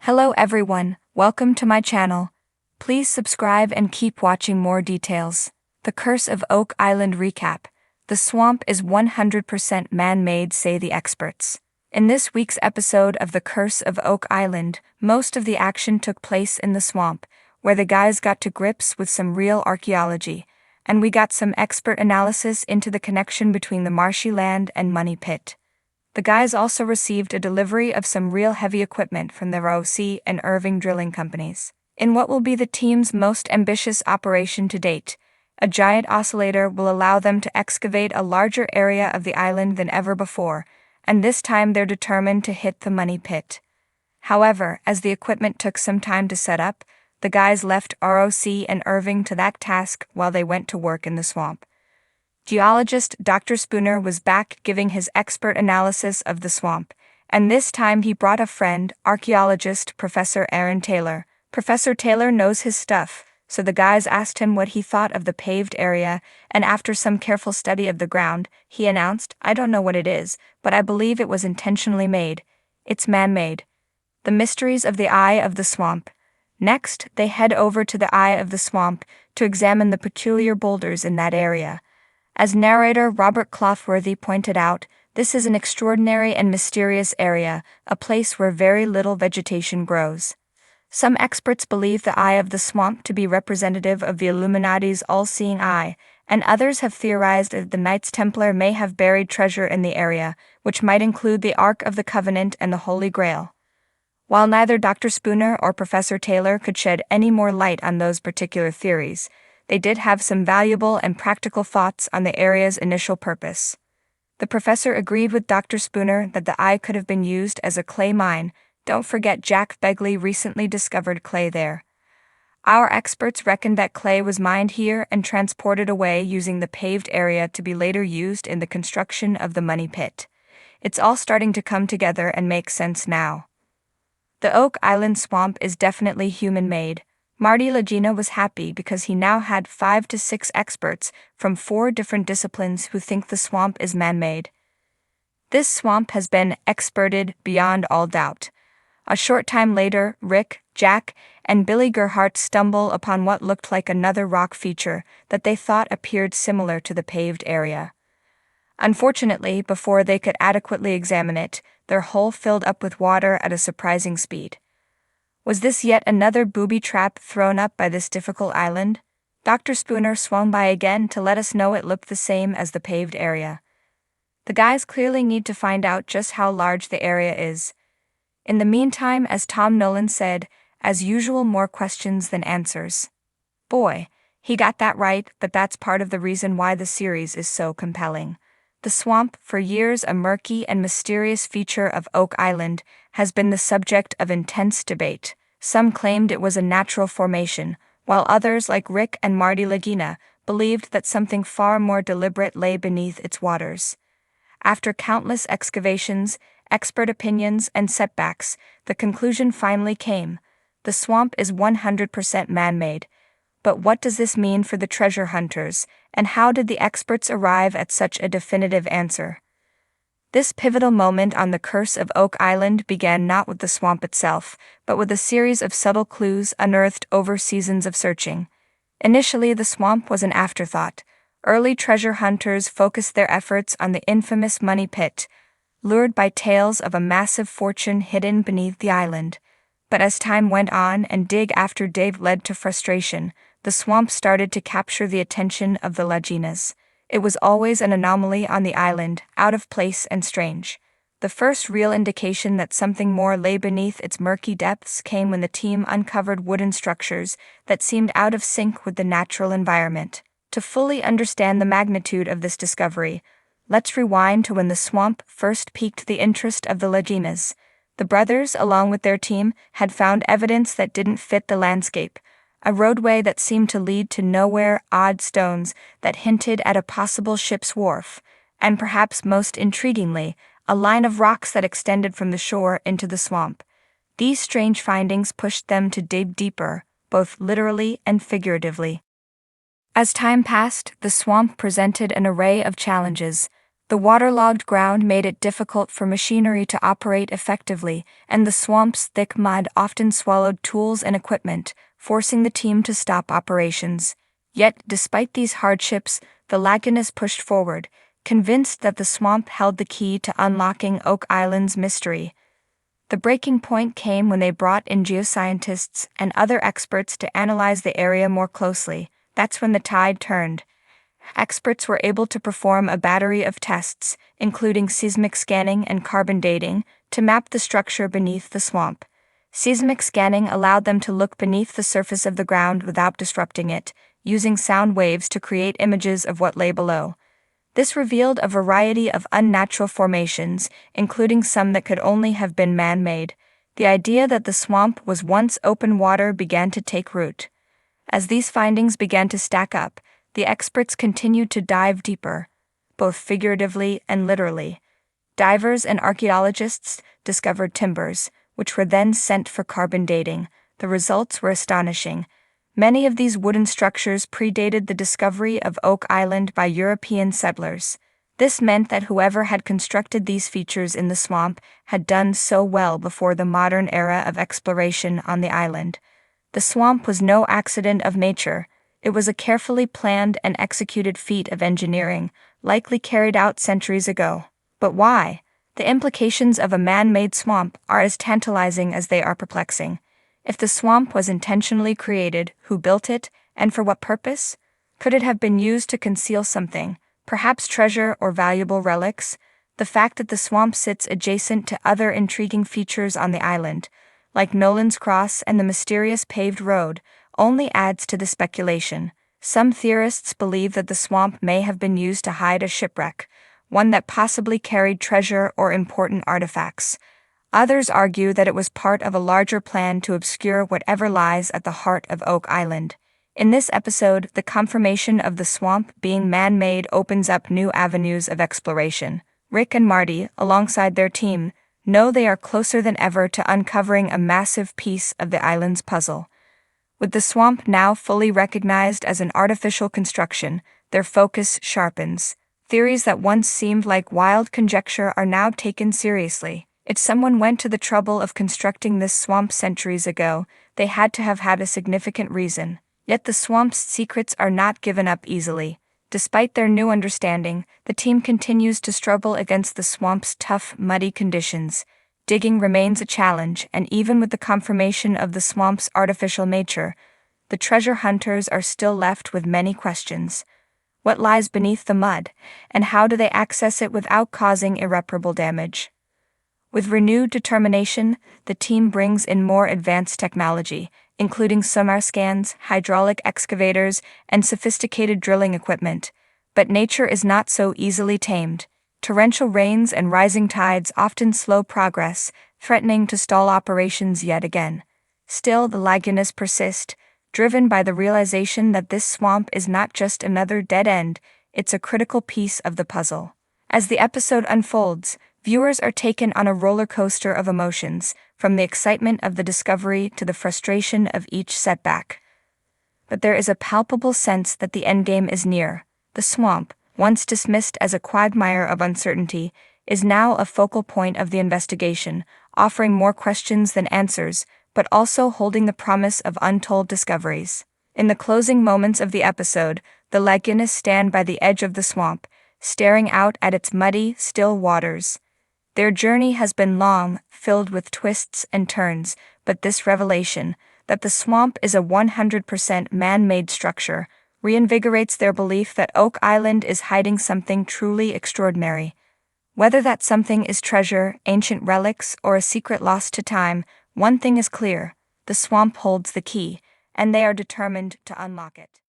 Hello everyone, welcome to my channel. Please subscribe and keep watching more details. The Curse of Oak Island recap. The swamp is 100% man-made, say the experts. In this week's episode of The Curse of Oak Island, most of the action took place in the swamp, where the guys got to grips with some real archaeology, and we got some expert analysis into the connection between the marshy land and Money Pit. The guys also received a delivery of some real heavy equipment from the OMG and Irving drilling companies. In what will be the team's most ambitious operation to date, a giant oscillator will allow them to excavate a larger area of the island than ever before, and this time they're determined to hit the Money Pit. However, as the equipment took some time to set up, the guys left ROC and Irving to that task while they went to work in the swamp. Geologist Dr. Spooner was back giving his expert analysis of the swamp, and this time he brought a friend, archaeologist Professor Aaron Taylor. Professor Taylor knows his stuff, so the guys asked him what he thought of the paved area, and after some careful study of the ground, he announced, "I don't know what it is, but I believe it was intentionally made. It's man-made." The mysteries of the Eye of the Swamp. Next, they head over to the Eye of the Swamp to examine the peculiar boulders in that area. As narrator Robert Clothworthy pointed out, this is an extraordinary and mysterious area, a place where very little vegetation grows. Some experts believe the Eye of the Swamp to be representative of the Illuminati's all-seeing eye, and others have theorized that the Knights Templar may have buried treasure in the area, which might include the Ark of the Covenant and the Holy Grail. While neither Dr. Spooner or Professor Taylor could shed any more light on those particular theories, they did have some valuable and practical thoughts on the area's initial purpose. The professor agreed with Dr. Spooner that the eye could have been used as a clay mine. Don't forget Jack Begley recently discovered clay there. Our experts reckon that clay was mined here and transported away using the paved area to be later used in the construction of the Money Pit. It's all starting to come together and make sense now. The Oak Island swamp is definitely human-made. Marty Lagina was happy because he now had 5 to 6 experts from 4 different disciplines who think the swamp is man-made. This swamp has been experted beyond all doubt. A short time later, Rick, Jack, and Billy Gerhardt stumble upon what looked like another rock feature that they thought appeared similar to the paved area. Unfortunately, before they could adequately examine it, their hole filled up with water at a surprising speed. Was this yet another booby trap thrown up by this difficult island? Dr. Spooner swung by again to let us know it looked the same as the paved area. The guys clearly need to find out just how large the area is. In the meantime, as Tom Nolan said, as usual, more questions than answers. Boy, he got that right, but that's part of the reason why the series is so compelling. The swamp, for years a murky and mysterious feature of Oak Island, has been the subject of intense debate. Some claimed it was a natural formation, while others, like Rick and Marty Lagina, believed that something far more deliberate lay beneath its waters. After countless excavations, expert opinions, and setbacks, the conclusion finally came. The swamp is 100% man-made. But what does this mean for the treasure hunters, and how did the experts arrive at such a definitive answer? This pivotal moment on the Curse of Oak Island began not with the swamp itself, but with a series of subtle clues unearthed over seasons of searching. Initially, the swamp was an afterthought. Early treasure hunters focused their efforts on the infamous Money Pit, lured by tales of a massive fortune hidden beneath the island. But as time went on and dig after dig led to frustration, the swamp started to capture the attention of the Laginas. It was always an anomaly on the island, out of place and strange. The first real indication that something more lay beneath its murky depths came when the team uncovered wooden structures that seemed out of sync with the natural environment. To fully understand the magnitude of this discovery, let's rewind to when the swamp first piqued the interest of the Laginas. The brothers, along with their team, had found evidence that didn't fit the landscape. A roadway that seemed to lead to nowhere, odd stones that hinted at a possible ship's wharf, and perhaps most intriguingly, a line of rocks that extended from the shore into the swamp. These strange findings pushed them to dig deeper, both literally and figuratively. As time passed, the swamp presented an array of challenges. The waterlogged ground made it difficult for machinery to operate effectively, and the swamp's thick mud often swallowed tools and equipment, forcing the team to stop operations. Yet, despite these hardships, the Lagunists pushed forward, convinced that the swamp held the key to unlocking Oak Island's mystery. The breaking point came when they brought in geoscientists and other experts to analyze the area more closely. That's when the tide turned. Experts were able to perform a battery of tests, including seismic scanning and carbon dating, to map the structure beneath the swamp. Seismic scanning allowed them to look beneath the surface of the ground without disrupting it, using sound waves to create images of what lay below. This revealed a variety of unnatural formations, including some that could only have been man-made. The idea that the swamp was once open water began to take root. As these findings began to stack up, the experts continued to dive deeper, both figuratively and literally. Divers and archaeologists discovered timbers, which were then sent for carbon dating. The results were astonishing. Many of these wooden structures predated the discovery of Oak Island by European settlers. This meant that whoever had constructed these features in the swamp had done so well before the modern era of exploration on the island. The swamp was no accident of nature. It was a carefully planned and executed feat of engineering, likely carried out centuries ago. But why? The implications of a man-made swamp are as tantalizing as they are perplexing. If the swamp was intentionally created, who built it, and for what purpose? Could it have been used to conceal something, perhaps treasure or valuable relics? The fact that the swamp sits adjacent to other intriguing features on the island, like Nolan's Cross and the mysterious paved road, only adds to the speculation. Some theorists believe that the swamp may have been used to hide a shipwreck, one that possibly carried treasure or important artifacts. Others argue that it was part of a larger plan to obscure whatever lies at the heart of Oak Island. In this episode, the confirmation of the swamp being man-made opens up new avenues of exploration. Rick and Marty, alongside their team, know they are closer than ever to uncovering a massive piece of the island's puzzle. With the swamp now fully recognized as an artificial construction, their focus sharpens. Theories that once seemed like wild conjecture are now taken seriously. If someone went to the trouble of constructing this swamp centuries ago, they had to have had a significant reason. Yet the swamp's secrets are not given up easily. Despite their new understanding, the team continues to struggle against the swamp's tough, muddy conditions. Digging remains a challenge, and even with the confirmation of the swamp's artificial nature, the treasure hunters are still left with many questions. What lies beneath the mud, and how do they access it without causing irreparable damage? With renewed determination, the team brings in more advanced technology, including sonar scans, hydraulic excavators, and sophisticated drilling equipment. But nature is not so easily tamed. Torrential rains and rising tides often slow progress, threatening to stall operations yet again. Still, the Lagunists persist, driven by the realization that this swamp is not just another dead end, it's a critical piece of the puzzle. As the episode unfolds, viewers are taken on a roller coaster of emotions, from the excitement of the discovery to the frustration of each setback. But there is a palpable sense that the endgame is near. The swamp, once dismissed as a quagmire of uncertainty, is now a focal point of the investigation, offering more questions than answers, but also holding the promise of untold discoveries. In the closing moments of the episode, the Lagunists stand by the edge of the swamp, staring out at its muddy, still waters. Their journey has been long, filled with twists and turns, but this revelation, that the swamp is a 100% man-made structure, reinvigorates their belief that Oak Island is hiding something truly extraordinary. Whether that something is treasure, ancient relics, or a secret lost to time, one thing is clear: the swamp holds the key, and they are determined to unlock it.